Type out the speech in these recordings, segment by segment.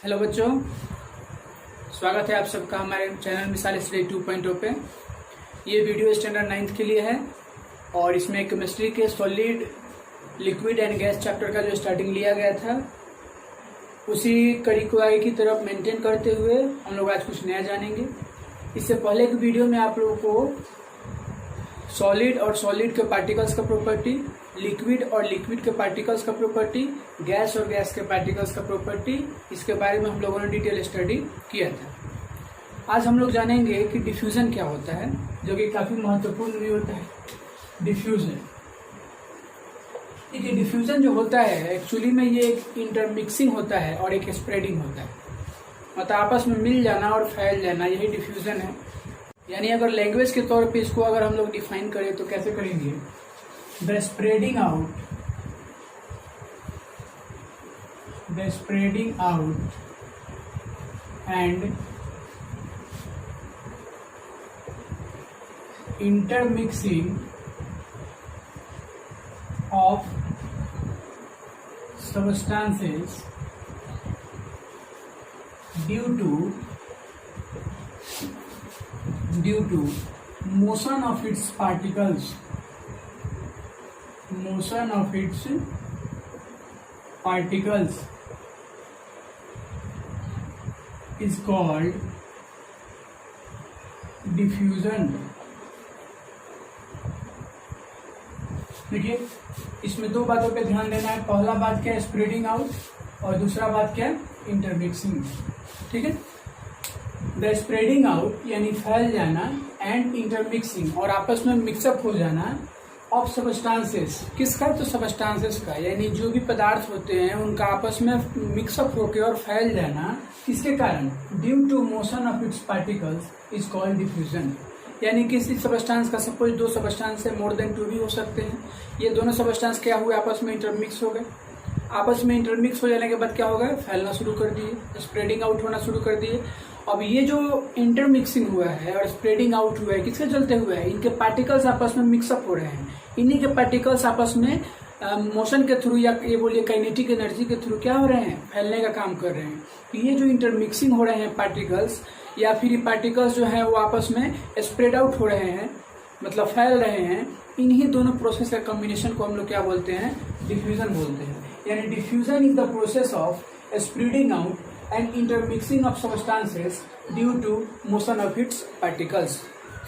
Hello बच्चों, स्वागत है आप सबका हमारे चैनल मिसाल स्टडी 2.0 पे। ये वीडियो स्टैंडर्ड 9th के लिए है और इसमें केमिस्ट्री के solid, liquid and gas chapter का जो स्टार्टिंग लिया गया था उसी कड़ी को आगे की तरफ मेंटेन करते हुए हम लोग आज कुछ नया जानेंगे। इससे पहले की वीडियो में आप लोगों को सॉलिड और सॉलिड के पार्टिकल्स का प्रॉपर्टी, लिक्विड और लिक्विड के पार्टिकल्स का प्रॉपर्टी, गैस और गैस के पार्टिकल्स का प्रॉपर्टी, इसके बारे में हम लोगों ने डिटेल स्टडी किया था। आज हम लोग जानेंगे कि डिफ्यूजन क्या होता है, जो कि काफी महत्वपूर्ण भी होता है। डिफ्यूजन, देखिए डिफ्यूजन जो होता है एक्चुअली में ये एक इंटरमिक्सिंग होता है और एक स्प्रेडिंग होता है, मतलब आपस में मिल जाना और फैल जाना, यही डिफ्यूजन है। यानी अगर लैंग्वेज के तौर पे इसको अगर हम लोग डिफाइन करें तो कैसे करेंगे? The spreading out and intermixing of substances due to motion of its particles is called diffusion। देखिए इसमें दो बातों पे ध्यान देना है। पहला बात क्या है? स्प्रेडिंग आउट, और दूसरा बात क्या है? इंटरमिक्सिंग। ठीक है, द स्प्रेडिंग आउट यानी फैल जाना, एंड इंटरमिक्सिंग और आपस में मिक्सअप हो जाना ऑफ सबस्टांसेस। किसका? तो सबस्टांसेस का, यानी जो भी पदार्थ होते हैं उनका आपस में मिक्सअप होकर और फैल जाना। किसके कारण? Due to motion of its particles is called diffusion. यानी किसी सबस्टांस का, सपोज दो सबस्टांस से मोर देन टू भी हो सकते हैं, ये दोनों सबस्टांस क्या हुए? आपस में इंटरमिक्स हो गए। आपस में इंटरमिक्स हो जाने के बाद क्या होगा? फैलना शुरू कर दिए, स्प्रेडिंग आउट होना शुरू कर दिए। अब ये जो इंटरमिक्सिंग हुआ है और स्प्रेडिंग आउट हुआ है, किसके चलते हुआ है? इनके पार्टिकल्स आपस में मिक्सअप हो रहे हैं। इन्हीं के पार्टिकल्स आपस में मोशन के थ्रू या ये बोलिए काइनेटिक एनर्जी के थ्रू क्या हो रहे हैं? फैलने का काम कर रहे हैं। तो ये जो इंटरमिक्सिंग हो रहे हैं पार्टिकल्स, या फिर ये पार्टिकल्स जो है वो आपस में स्प्रेड आउट हो रहे हैं, मतलब फैल रहे हैं, इन्हीं दोनों प्रोसेस का कॉम्बिनेशन को हम लोग क्या बोलते हैं? डिफ्यूजन बोलते हैं। यानी diffusion is the process of spreading out and intermixing of substances due to motion of its particles.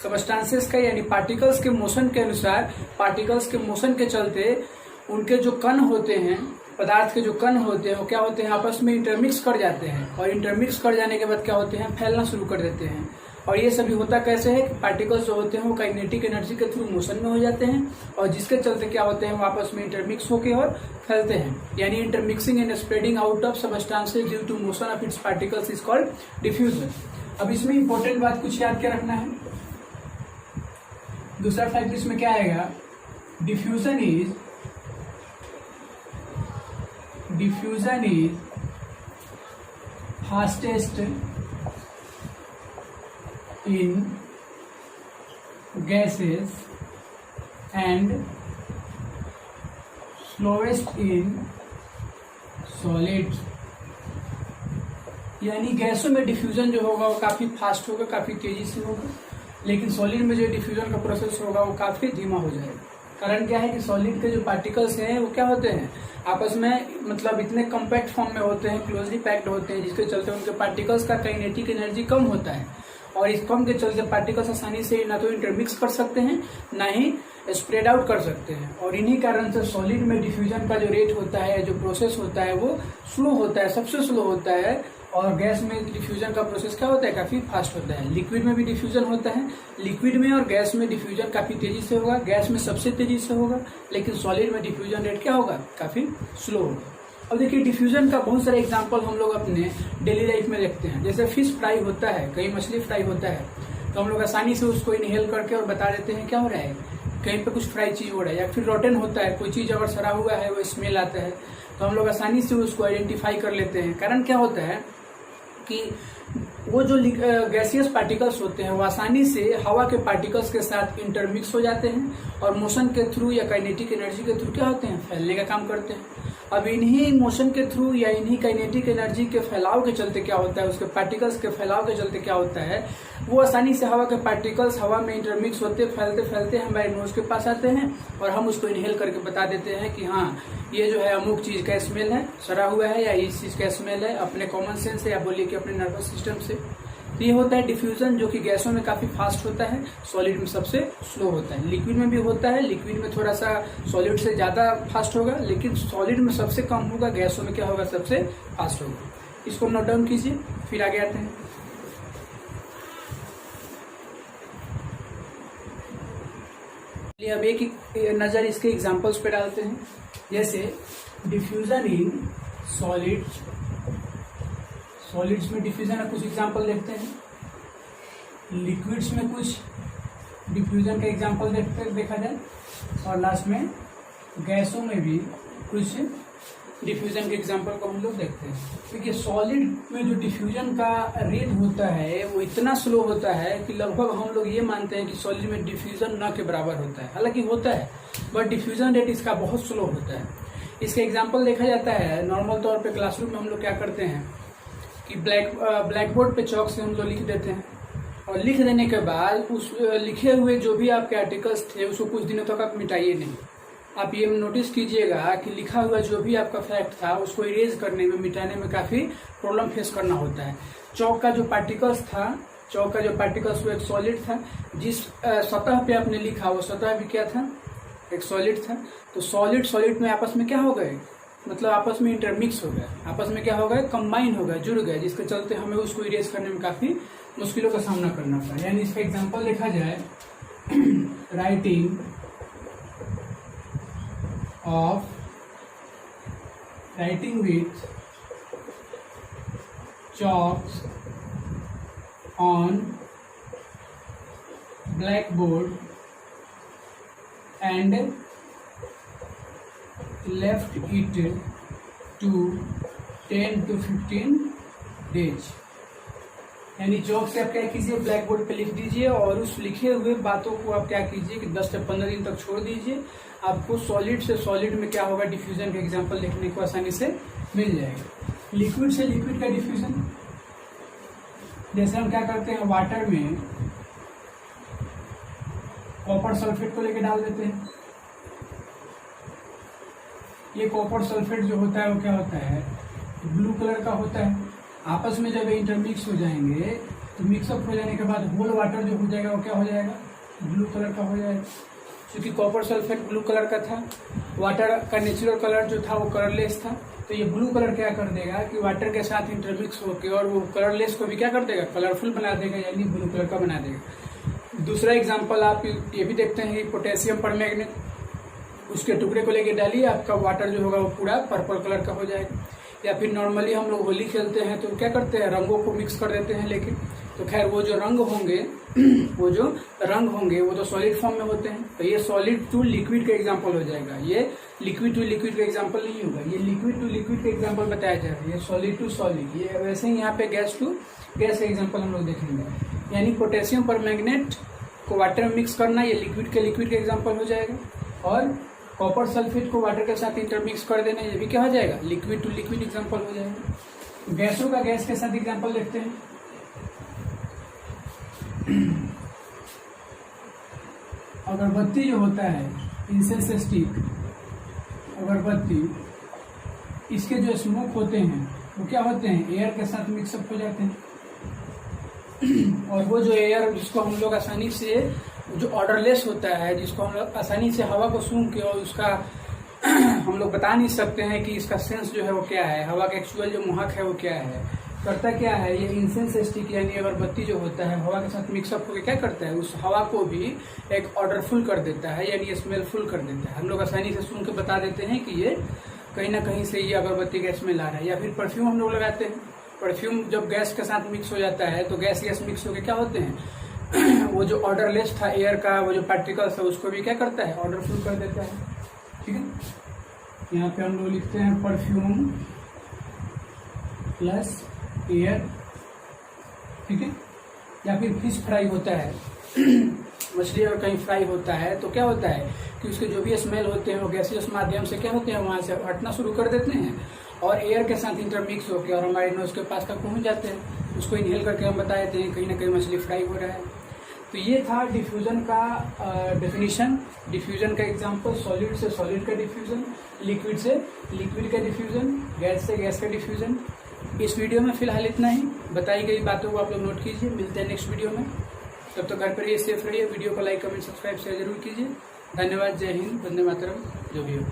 Substances का यानी पार्टिकल्स के मोशन के अनुसार, पार्टिकल्स के मोशन के चलते उनके जो कण होते हैं, पदार्थ के जो कण होते हैं वो क्या होते हैं? आपस में इंटरमिक्स कर जाते हैं, और इंटरमिक्स कर जाने के बाद क्या होते हैं? फैलना शुरू कर देते हैं। और ये सभी होता कैसे है कि पार्टिकल्स जो होते हैं वो काइनेटिक एनर्जी के थ्रू मोशन में हो जाते हैं, और जिसके चलते क्या होते हैं? वो आपस में इंटरमिक्स होकर और फैलते हैं। यानी intermixing and spreading out of substances due to motion of its particles is called diffusion. अब इसमें इंपॉर्टेंट बात कुछ याद क्या रखना है? दूसरा फैक्ट इसमें क्या आएगा? Diffusion is fastest in gases and slowest in solids। यानी गैसों में डिफ्यूजन जो होगा वो काफी फास्ट होगा, काफी तेजी से होगा, लेकिन सॉलिड में जो डिफ्यूजन का प्रोसेस होगा वो काफी धीमा हो जाएगा। कारण क्या है कि सॉलिड के जो पार्टिकल्स हैं वो क्या होते हैं? आपस में मतलब इतने कम्पैक्ट फॉर्म में होते हैं, क्लोजली पैक्ड होते हैं, जिसके चलते उनके पार्टिकल्स का काइनेटिक एनर्जी कम होता है, और इस कम के चलते पार्टिकल्स आसानी से ना तो इंटरमिक्स कर सकते हैं ना ही स्प्रेड आउट कर सकते हैं। और इन्हीं कारण से सॉलिड में डिफ्यूजन का जो रेट होता है, जो प्रोसेस होता है, वो स्लो होता है, सबसे स्लो होता है। और गैस में डिफ्यूजन का प्रोसेस क्या होता है? काफी फास्ट होता है। लिक्विड में भी डिफ्यूजन होता है, लिक्विड में और गैस में डिफ्यूजन काफी तेजी से होगा, गैस में सबसे तेजी से होगा, लेकिन सॉलिड में डिफ्यूजन रेट क्या होगा? काफी स्लो होगा। अब देखिए डिफ्यूजन का बहुत सारे एग्जांपल हम लोग अपने डेली लाइफ में देखते हैं। जैसे फिश फ्राई होता है, कहीं मछली फ्राई होता है, तो हम लोग आसानी से उसको इनहेल करके और बता देते हैं क्या हो रहा है, कहीं पे कुछ फ्राई चीज हो रहा है। या फिर रोटन होता है, कोई चीज अगर सड़ा हुआ है वो स्मेल आता है, तो हम लोग आसानी से उसको आइडेंटिफाई कर लेते हैं। कारण क्या होता है कि वो जो गैसियस पार्टिकल्स होते हैं वो आसानी से हवा के पार्टिकल्स के साथ इंटरमिक्स हो जाते हैं और मोशन के थ्रू या काइनेटिक एनर्जी के थ्रू क्या होते हैं, फैलने का काम करते हैं। अब इन्हीं मोशन के थ्रू या इन्हीं काइनेटिक एनर्जी के फैलाव के चलते क्या होता है, उसके पार्टिकल्स के फैलाव के चलते क्या होता है, वो आसानी से हवा के पार्टिकल्स हवा में इंटरमिक्स होते फैलते फैलते हमारे नोज के पास आते हैं और हम उसको इनहेल करके बता देते हैं कि हाँ ये जो है अमुक चीज का स्मेल है, सड़ा हुआ है, या इस चीज का स्मेल है, अपने कॉमन सेंस से या बोलिए कि अपने नर्वस सिस्टम से। तो ये होता है डिफ्यूजन, जो कि गैसों में काफी फास्ट होता है, सॉलिड में सबसे स्लो होता है। लिक्विड में भी होता है, लिक्विड में थोड़ा सा सॉलिड से ज्यादा फास्ट होगा, लेकिन सॉलिड में सबसे कम होगा, गैसों में क्या होगा, सबसे फास्ट होगा। इसको नोट डाउन कीजिए, फिर आगे आते हैं। अब एक नजर इसके एग्जांपल्स पे डालते हैं। जैसे डिफ्यूजन इन सॉलिड्स, सॉलिड्स में डिफ्यूजन का कुछ एग्जांपल देखते हैं, लिक्विड्स में कुछ डिफ्यूजन का एग्जांपल देखा जाए, और लास्ट में गैसों में भी कुछ डिफ्यूजन के एग्जांपल को हम लोग देखते हैं। क्योंकि सॉलिड में जो डिफ्यूजन का रेट होता है वो इतना स्लो होता है कि लगभग हम लोग ये मानते हैं कि सॉलिड में डिफ्यूजन न के बराबर होता है। हालांकि होता है बट डिफ्यूजन रेट इसका बहुत स्लो होता है। इसका एग्जाम्पल देखा जाता है नॉर्मल तौर पे क्लासरूम में हम लोग क्या करते हैं कि ब्लैक बोर्ड पे चौक से हम लोग लिख देते हैं, और लिख देने के बाद उस लिखे हुए जो भी आपके आर्टिकल्स थे उसको कुछ दिनों तक आप मिटाइए नहीं। आप ये नोटिस कीजिएगा कि लिखा हुआ जो भी आपका फैक्ट था उसको इरेज करने में, मिटाने में काफी प्रॉब्लम फेस करना होता है। चौक का जो पार्टिकल्स था, चौक का जो पार्टिकल्स वो एक सॉलिड था, जिस सतह पे आपने लिखा वो सतह भी क्या था, एक सॉलिड था। तो सॉलिड में आपस में क्या हो गए, मतलब आपस में इंटरमिक्स हो गए, आपस में क्या हो गए, कंबाइन हो गए, जुड़ गए, जिसके चलते हमें उसको इरेज करने में काफी मुश्किलों का सामना करना पड़ा। यानी इसका एग्जांपल देखा जाए, writing with chalks on blackboard and left it to 10 to 15 days। यानी चौक से आप क्या कीजिए, ब्लैक बोर्ड पे लिख दीजिए और उस लिखे हुए बातों को आप क्या कीजिए कि 10 से 15 दिन तक छोड़ दीजिए। आपको सॉलिड से सॉलिड में क्या होगा, डिफ्यूजन का एग्जांपल लिखने को आसानी से मिल जाएगा। लिक्विड से लिक्विड का डिफ्यूजन, जैसे हम क्या करते हैं, वाटर में कॉपर सल्फेट को लेके डाल देते हैं। ये कॉपर सल्फेट जो होता है वो क्या होता है, ब्लू कलर का होता है। आपस में जब इंटरमिक्स हो जाएंगे तो मिक्सअप हो जाने के बाद होल वाटर जो हो जाएगा वो क्या हो जाएगा, ब्लू कलर का हो जाएगा। क्योंकि कॉपर सल्फेट ब्लू कलर का था, वाटर का नेचुरल कलर जो था वो कलरलेस था, तो ये ब्लू कलर क्या कर देगा कि वाटर के साथ इंटरमिक्स होकर और वो कलरलेस को भी क्या कर देगा, कलरफुल बना देगा, यानी ब्लू कलर का बना देगा। दूसरा एग्जाम्पल आप ये भी देखते हैं, पोटेशियम परमैंगनेट, उसके टुकड़े को लेके डालिए, आपका वाटर जो होगा वो पूरा पर्पल कलर का हो जाएगा। या फिर नॉर्मली हम लोग होली खेलते हैं तो क्या करते हैं, रंगों को मिक्स कर देते हैं, लेकिन तो खैर वो जो रंग होंगे वो तो सॉलिड फॉर्म में होते हैं। तो ये सॉलिड टू लिक्विड का एग्जांपल हो जाएगा, ये लिक्विड टू लिक्विड का एग्जांपल नहीं होगा, ये लिक्विड टू लिक्विड का एग्जांपल बताया जाएगा, ये सॉलिड टू सॉलिड। ये वैसे ही यहाँ पे गैस टू गैस का एग्जांपल हम लोग देखेंगे। यानी पोटेशियम परमैंगनेट को वाटर में मिक्स करना, ये लिक्विड का एग्जाम्पल हो जाएगा, और कॉपर सल्फेट को वाटर के साथ इंटरमिक्स कर देना, ये भी क्या हो जाएगा, लिक्विड टू लिक्विड एग्जांपल हो जाएगा। गैसों का गैस के साथ एग्जांपल देखते हैं। अगरबत्ती जो होता है, इंसेंस स्टिक, अगरबत्ती, इसके जो स्मोक होते हैं वो क्या होते हैं, एयर के साथ मिक्सअप हो जाते हैं। और वो जो एयर जिसको हम लोग आसानी से, जो ऑर्डरलेस होता है, जिसको हम लोग आसानी से हवा को सूंघ के और उसका हम लोग बता नहीं सकते हैं कि इसका सेंस जो है वो क्या है, हवा का एक्चुअल जो महक है वो क्या है, करता क्या है, ये इंसेंस स्टिक यानी अगरबत्ती जो होता है हवा के साथ मिक्सअप होकर क्या करता है, उस हवा को भी एक ऑर्डरफुल कर देता है, यानी स्मेलफुल कर देता है। हम लोग आसानी से सूंघ के बता देते हैं कि ये कहीं ना कहीं से ये अगरबत्ती का स्मेल आ रहा है। या फिर परफ्यूम हम लोग लगाते हैं, परफ्यूम जब गैस के साथ मिक्स हो जाता है तो गैस मिक्स होकर क्या होते हैं, वो जो ऑर्डरलेस था एयर का, वो जो पार्टिकल्स है उसको भी क्या करता है, ऑर्डरफुल कर देता है। ठीक है, यहाँ पे हम लोग लिखते हैं परफ्यूम प्लस एयर। ठीक है, या फिर फिश फ्राई होता है, मछली अगर कहीं फ्राई होता है तो क्या होता है कि कि उसके जो भी स्मेल होते हैं वो गैसियस माध्यम से क्या होते हैं, वहाँ से हटना शुरू कर देते हैं और एयर के साथ इंटरमिक्स होकर और हमारे नोज के पास तक पहुँच जाते हैं। उसको इनहेल करके हम बता देते हैं कहीं ना कहीं मछली फ्राई हो रहा है। तो ये था डिफ्यूजन का डेफिनेशन, डिफ्यूजन का एग्जांपल, सॉलिड से सॉलिड का डिफ्यूजन, लिक्विड से लिक्विड का डिफ्यूजन, गैस से गैस का डिफ्यूजन। इस वीडियो में फिलहाल इतना ही। बताई गई बातों को आप लोग नोट कीजिए। मिलते हैं नेक्स्ट वीडियो में। तब तक घर पर रहिए, सेफ रहिए। वीडियो को लाइक, कमेंट, सब्सक्राइब, शेयर जरूर कीजिए। धन्यवाद। जय हिंद, वंदे मातरम, जो भी हो।